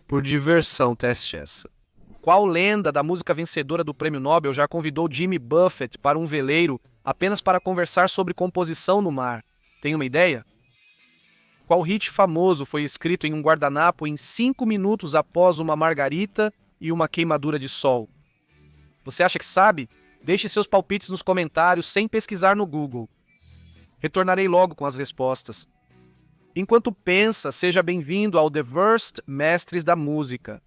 Por diversão, teste essa. Qual lenda da música vencedora do Prêmio Nobel já convidou Jimmy Buffett para um veleiro apenas para conversar sobre composição no mar? Tem uma ideia? Qual hit famoso foi escrito em um guardanapo em 5 minutos após uma margarita e uma queimadura de sol? Você acha que sabe? Deixe seus palpites nos comentários sem pesquisar no Google. Retornarei logo com as respostas. Enquanto pensa, seja bem-vindo ao The Worst Mestres da Música.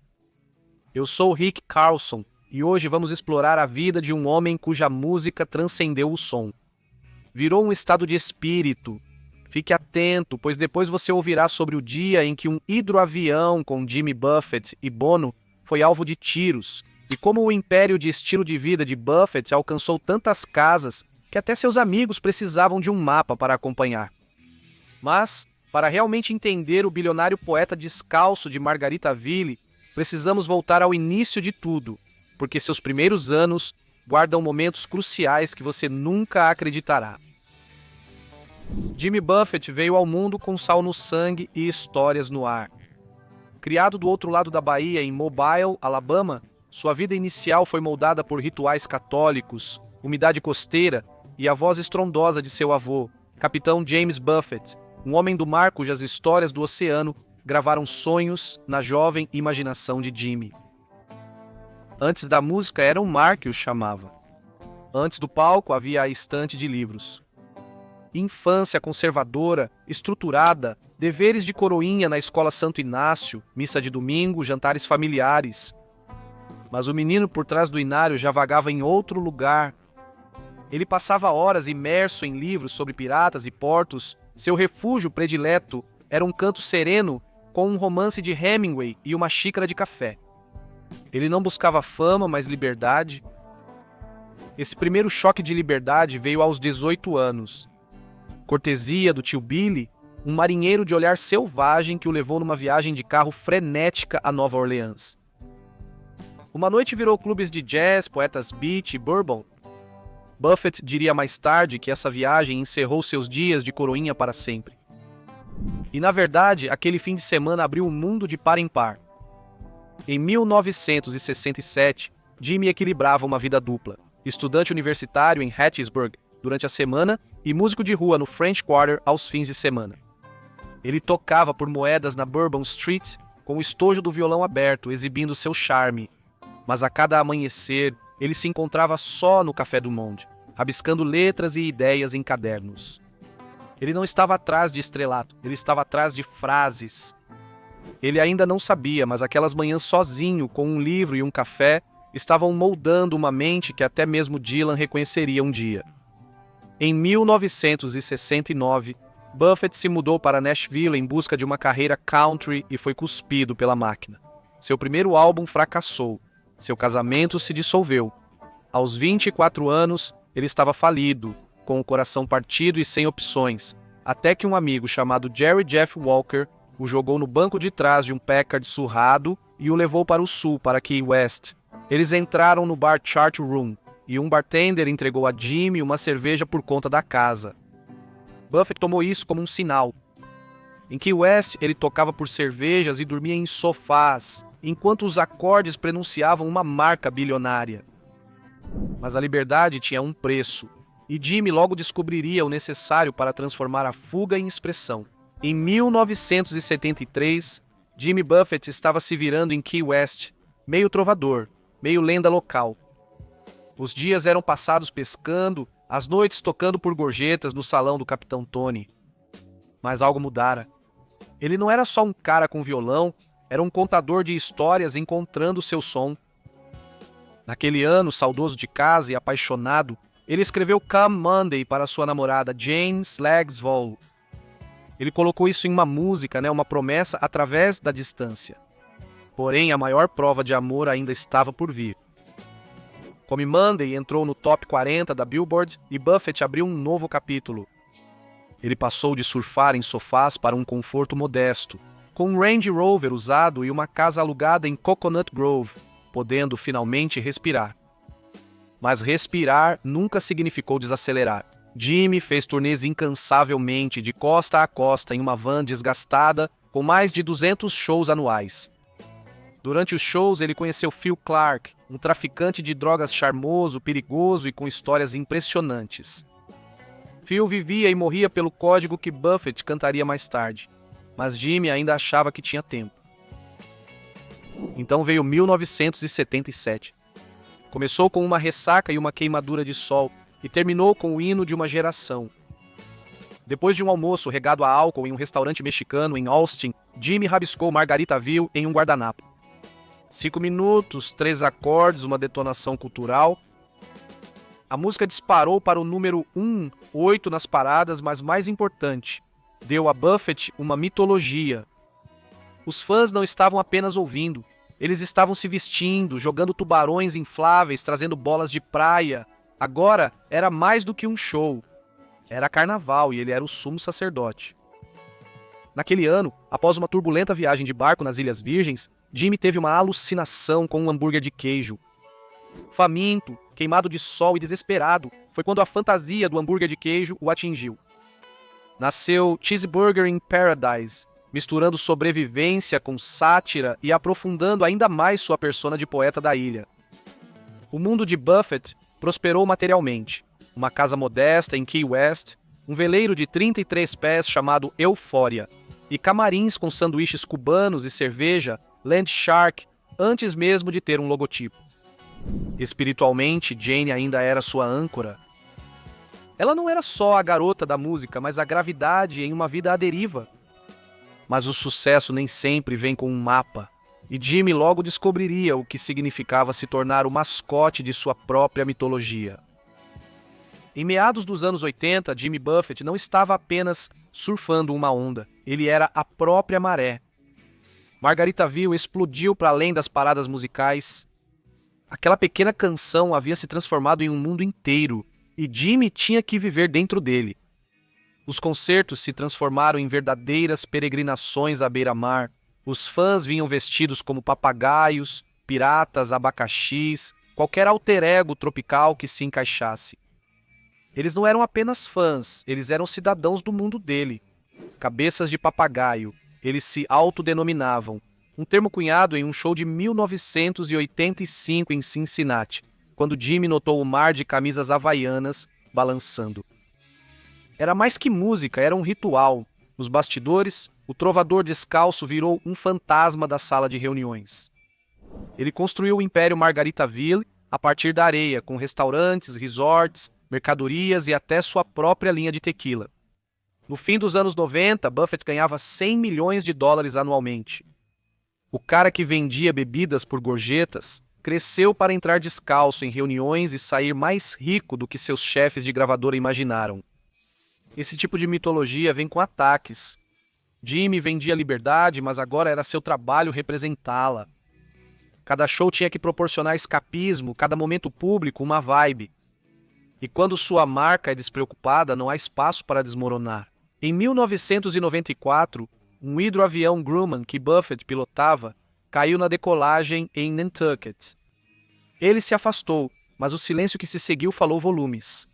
Eu sou Rick Carlson e hoje vamos explorar a vida de um homem cuja música transcendeu o som. Virou um estado de espírito. Fique atento, pois depois você ouvirá sobre o dia em que um hidroavião com Jimmy Buffett e Bono foi alvo de tiros e como o império de estilo de vida de Buffett alcançou tantas casas que até seus amigos precisavam de um mapa para acompanhar. Mas, para realmente entender o bilionário poeta descalço de Margaritaville, precisamos voltar ao início de tudo, porque seus primeiros anos guardam momentos cruciais que você nunca acreditará. Jimmy Buffett veio ao mundo com sal no sangue e histórias no ar. Criado do outro lado da Bahia, em Mobile, Alabama, sua vida inicial foi moldada por rituais católicos, umidade costeira e a voz estrondosa de seu avô, Capitão James Buffett, um homem do mar cujas histórias do oceano gravaram sonhos na jovem imaginação de Jimmy. Antes da música era o mar que o chamava. Antes do palco havia a estante de livros. Infância conservadora, estruturada, deveres de coroinha na escola Santo Inácio, missa de domingo, jantares familiares. Mas o menino por trás do inário já vagava em outro lugar. Ele passava horas imerso em livros sobre piratas e portos. Seu refúgio predileto era um canto sereno com um romance de Hemingway e uma xícara de café. Ele não buscava fama, mas liberdade. Esse primeiro choque de liberdade veio aos 18 anos. Cortesia do tio Billy, um marinheiro de olhar selvagem que o levou numa viagem de carro frenética a Nova Orleans. Uma noite virou clubes de jazz, poetas beat e bourbon. Buffett diria mais tarde que essa viagem encerrou seus dias de coroinha para sempre. E na verdade, aquele fim de semana abriu o mundo de par em par. Em 1967, Jimmy equilibrava uma vida dupla, estudante universitário em Hattiesburg durante a semana e músico de rua no French Quarter aos fins de semana. Ele tocava por moedas na Bourbon Street com o estojo do violão aberto, exibindo seu charme. Mas a cada amanhecer, ele se encontrava só no Café do Monde, rabiscando letras e ideias em cadernos. Ele não estava atrás de estrelato, ele estava atrás de frases. Ele ainda não sabia, mas aquelas manhãs sozinho, com um livro e um café, estavam moldando uma mente que até mesmo Dylan reconheceria um dia. Em 1969, Buffett se mudou para Nashville em busca de uma carreira country e foi cuspido pela máquina. Seu primeiro álbum fracassou. Seu casamento se dissolveu. Aos 24 anos, ele estava falido, com o coração partido e sem opções, até que um amigo chamado Jerry Jeff Walker o jogou no banco de trás de um Packard surrado e o levou para o sul, para Key West. Eles entraram no bar Chart Room, e um bartender entregou a Jimmy uma cerveja por conta da casa. Buffett tomou isso como um sinal. Em Key West, ele tocava por cervejas e dormia em sofás, enquanto os acordes pronunciavam uma marca bilionária. Mas a liberdade tinha um preço, e Jimmy logo descobriria o necessário para transformar a fuga em expressão. Em 1973, Jimmy Buffett estava se virando em Key West, meio trovador, meio lenda local. Os dias eram passados pescando, as noites tocando por gorjetas no salão do Capitão Tony. Mas algo mudara. Ele não era só um cara com violão, era um contador de histórias encontrando seu som. Naquele ano, saudoso de casa e apaixonado, ele escreveu Come Monday para sua namorada Jane Slagsvold. Ele colocou isso em uma música, uma promessa através da distância. Porém, a maior prova de amor ainda estava por vir. Come Monday entrou no top 40 da Billboard e Buffett abriu um novo capítulo. Ele passou de surfar em sofás para um conforto modesto, com um Range Rover usado e uma casa alugada em Coconut Grove, podendo finalmente respirar. Mas respirar nunca significou desacelerar. Jimmy fez turnês incansavelmente de costa a costa em uma van desgastada com mais de 200 shows anuais. Durante os shows, ele conheceu Phil Clark, um traficante de drogas charmoso, perigoso e com histórias impressionantes. Phil vivia e morria pelo código que Buffett cantaria mais tarde, mas Jimmy ainda achava que tinha tempo. Então veio 1977. Começou com uma ressaca e uma queimadura de sol, e terminou com o hino de uma geração. Depois de um almoço regado a álcool em um restaurante mexicano em Austin, Jimmy rabiscou Margaritaville em um guardanapo. 5 minutos, 3 acordes, uma detonação cultural. A música disparou para o número 1, 8 nas paradas, mas mais importante, deu a Buffett uma mitologia. Os fãs não estavam apenas ouvindo, eles estavam se vestindo, jogando tubarões infláveis, trazendo bolas de praia. Agora era mais do que um show. Era carnaval e ele era o sumo sacerdote. Naquele ano, após uma turbulenta viagem de barco nas Ilhas Virgens, Jimmy teve uma alucinação com um hambúrguer de queijo. Faminto, queimado de sol e desesperado, foi quando a fantasia do hambúrguer de queijo o atingiu. Nasceu Cheeseburger in Paradise, misturando sobrevivência com sátira e aprofundando ainda mais sua persona de poeta da ilha. O mundo de Buffett prosperou materialmente. Uma casa modesta em Key West, um veleiro de 33 pés chamado Euphoria, e camarins com sanduíches cubanos e cerveja Land Shark antes mesmo de ter um logotipo. Espiritualmente, Jane ainda era sua âncora. Ela não era só a garota da música, mas a gravidade em uma vida à deriva. Mas o sucesso nem sempre vem com um mapa, e Jimmy logo descobriria o que significava se tornar o mascote de sua própria mitologia. Em meados dos anos 80, Jimmy Buffett não estava apenas surfando uma onda, ele era a própria maré. Margaritaville explodiu para além das paradas musicais. Aquela pequena canção havia se transformado em um mundo inteiro, e Jimmy tinha que viver dentro dele. Os concertos se transformaram em verdadeiras peregrinações à beira-mar. Os fãs vinham vestidos como papagaios, piratas, abacaxis, qualquer alter ego tropical que se encaixasse. Eles não eram apenas fãs, eles eram cidadãos do mundo dele. Cabeças de papagaio, eles se autodenominavam, um termo cunhado em um show de 1985 em Cincinnati, quando Jimmy notou o mar de camisas havaianas balançando. Era mais que música, era um ritual. Nos bastidores, o trovador descalço virou um fantasma da sala de reuniões. Ele construiu o Império Margaritaville a partir da areia, com restaurantes, resorts, mercadorias e até sua própria linha de tequila. No fim dos anos 90, Buffett ganhava 100 milhões de dólares anualmente. O cara que vendia bebidas por gorjetas cresceu para entrar descalço em reuniões e sair mais rico do que seus chefes de gravadora imaginaram. Esse tipo de mitologia vem com ataques. Jimmy vendia liberdade, mas agora era seu trabalho representá-la. Cada show tinha que proporcionar escapismo, cada momento público uma vibe. E quando sua marca é despreocupada, não há espaço para desmoronar. Em 1994, um hidroavião Grumman que Buffett pilotava caiu na decolagem em Nantucket. Ele se afastou, mas o silêncio que se seguiu falou volumes.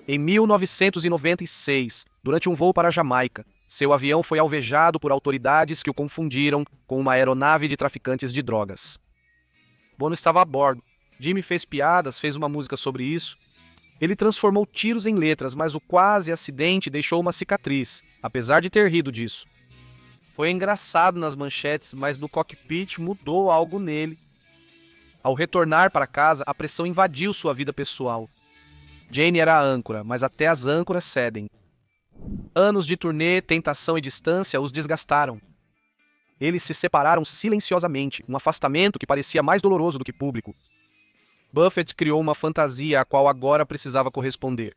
Em 1996, durante um voo para a Jamaica, seu avião foi alvejado por autoridades que o confundiram com uma aeronave de traficantes de drogas. Bono estava a bordo. Jimmy fez piadas, fez uma música sobre isso. Ele transformou tiros em letras, mas o quase acidente deixou uma cicatriz, apesar de ter rido disso. Foi engraçado nas manchetes, mas no cockpit mudou algo nele. Ao retornar para casa, a pressão invadiu sua vida pessoal. Jane era a âncora, mas até as âncoras cedem. Anos de turnê, tentação e distância os desgastaram. Eles se separaram silenciosamente, um afastamento que parecia mais doloroso do que público. Buffett criou uma fantasia a qual agora precisava corresponder.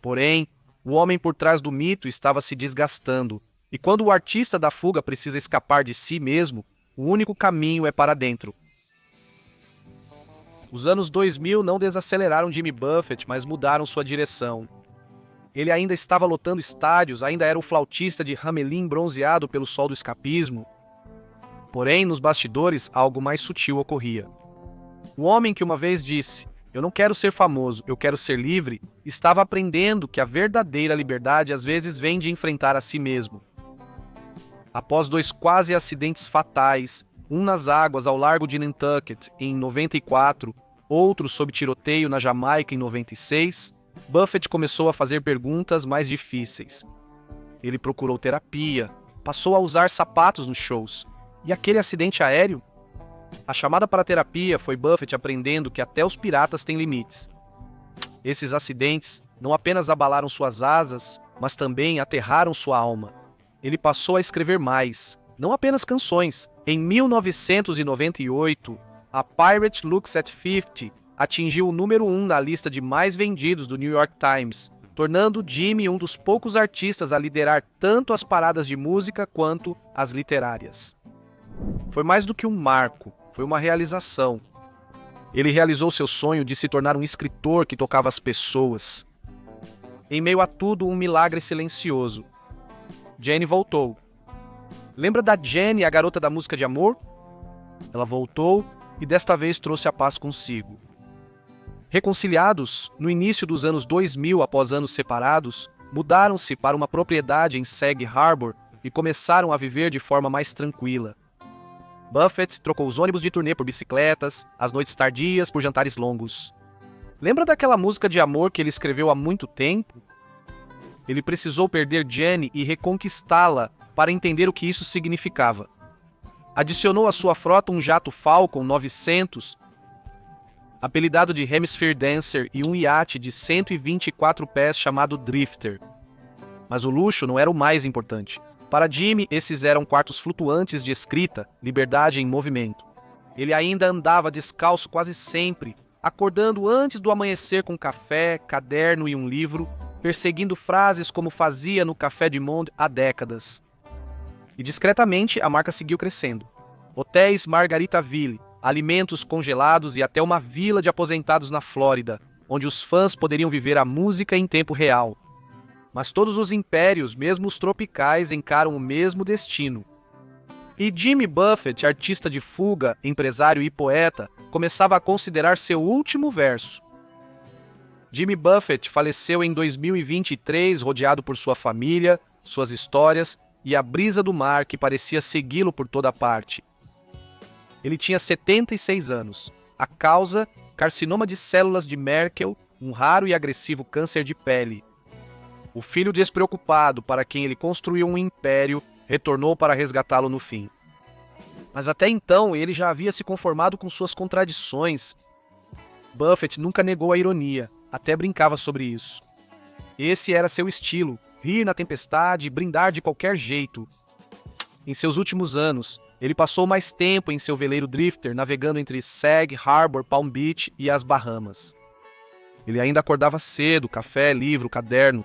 Porém, o homem por trás do mito estava se desgastando, e quando o artista da fuga precisa escapar de si mesmo, o único caminho é para dentro. Os anos 2000 não desaceleraram Jimmy Buffett, mas mudaram sua direção. Ele ainda estava lotando estádios, ainda era o flautista de Hamelin bronzeado pelo sol do escapismo. Porém, nos bastidores, algo mais sutil ocorria. O homem que uma vez disse, "Eu não quero ser famoso, eu quero ser livre", estava aprendendo que a verdadeira liberdade às vezes vem de enfrentar a si mesmo. Após 2 quase acidentes fatais, um nas águas ao largo de Nantucket em 94, outro sob tiroteio na Jamaica em 96, Buffett começou a fazer perguntas mais difíceis. Ele procurou terapia, passou a usar sapatos nos shows. E aquele acidente aéreo? A chamada para a terapia foi Buffett aprendendo que até os piratas têm limites. Esses acidentes não apenas abalaram suas asas, mas também aterraram sua alma. Ele passou a escrever mais, não apenas canções. Em 1998, a Pirate Looks at 50 atingiu o número 1 na lista de mais vendidos do New York Times, tornando Jimmy um dos poucos artistas a liderar tanto as paradas de música quanto as literárias. Foi mais do que um marco, foi uma realização. Ele realizou seu sonho de se tornar um escritor que tocava as pessoas. Em meio a tudo, um milagre silencioso. Jane voltou. Lembra da Jenny, a garota da música de amor? Ela voltou e desta vez trouxe a paz consigo. Reconciliados, no início dos anos 2000, após anos separados, mudaram-se para uma propriedade em Sag Harbor e começaram a viver de forma mais tranquila. Buffett trocou os ônibus de turnê por bicicletas, as noites tardias por jantares longos. Lembra daquela música de amor que ele escreveu há muito tempo? Ele precisou perder Jenny e reconquistá-la para entender o que isso significava. Adicionou à sua frota um jato Falcon 900, apelidado de Hemisphere Dancer, e um iate de 124 pés chamado Drifter. Mas o luxo não era o mais importante. Para Jimmy, esses eram quartos flutuantes de escrita, liberdade em movimento. Ele ainda andava descalço quase sempre, acordando antes do amanhecer com café, caderno e um livro, perseguindo frases como fazia no Café du Monde há décadas. E discretamente a marca seguiu crescendo. Hotéis Margaritaville, alimentos congelados e até uma vila de aposentados na Flórida, onde os fãs poderiam viver a música em tempo real. Mas todos os impérios, mesmo os tropicais, encaram o mesmo destino. E Jimmy Buffett, artista de fuga, empresário e poeta, começava a considerar seu último verso. Jimmy Buffett faleceu em 2023, rodeado por sua família, suas histórias e a brisa do mar que parecia segui-lo por toda parte. Ele tinha 76 anos. A causa, carcinoma de células de Merkel, um raro e agressivo câncer de pele. O filho despreocupado, para quem ele construiu um império, retornou para resgatá-lo no fim. Mas até então ele já havia se conformado com suas contradições. Buffett nunca negou a ironia, até brincava sobre isso. Esse era seu estilo, rir na tempestade e brindar de qualquer jeito. Em seus últimos anos, ele passou mais tempo em seu veleiro Drifter, navegando entre Sag Harbor, Palm Beach e as Bahamas. Ele ainda acordava cedo, café, livro, caderno.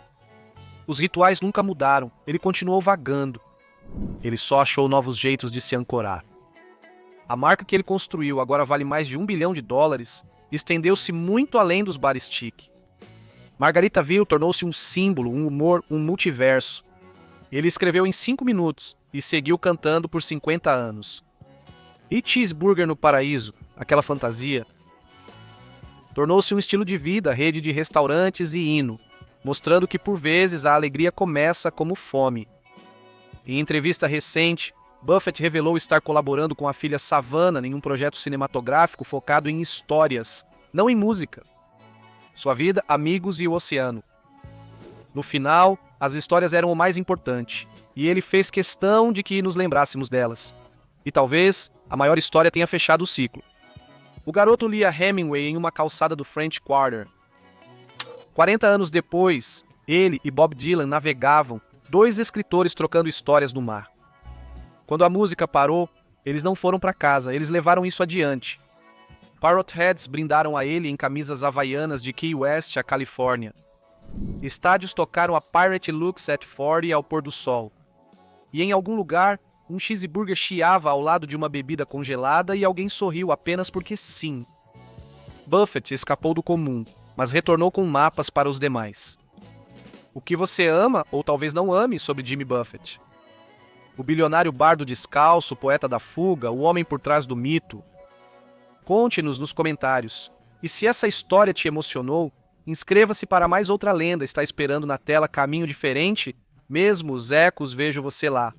Os rituais nunca mudaram, ele continuou vagando. Ele só achou novos jeitos de se ancorar. A marca que ele construiu agora vale mais de $1 bilhão, estendeu-se muito além dos bares chic. Margaritaville tornou-se um símbolo, um humor, um multiverso. Ele escreveu em 5 minutos e seguiu cantando por 50 anos. E Cheeseburger no Paraíso, aquela fantasia? Tornou-se um estilo de vida, rede de restaurantes e hino, mostrando que por vezes a alegria começa como fome. Em entrevista recente, Buffett revelou estar colaborando com a filha Savannah em um projeto cinematográfico focado em histórias, não em música. Sua vida, amigos e o oceano. No final, as histórias eram o mais importante, e ele fez questão de que nos lembrássemos delas. E talvez a maior história tenha fechado o ciclo. O garoto lia Hemingway em uma calçada do French Quarter. 40 anos depois, ele e Bob Dylan navegavam, 2 escritores trocando histórias no mar. Quando a música parou, eles não foram para casa, eles levaram isso adiante. Parrot Heads brindaram a ele em camisas havaianas de Key West, a Califórnia. Estádios tocaram a Pirate Looks at 40 ao pôr do sol. E em algum lugar, um cheeseburger chiava ao lado de uma bebida congelada e alguém sorriu apenas porque sim. Buffett escapou do comum, mas retornou com mapas para os demais. O que você ama, ou talvez não ame, sobre Jimmy Buffett? O bilionário bardo descalço, o poeta da fuga, o homem por trás do mito? Conte-nos nos comentários. E se essa história te emocionou, inscreva-se para mais outra lenda está esperando na tela Caminho Diferente. Mesmo os ecos, vejo você lá.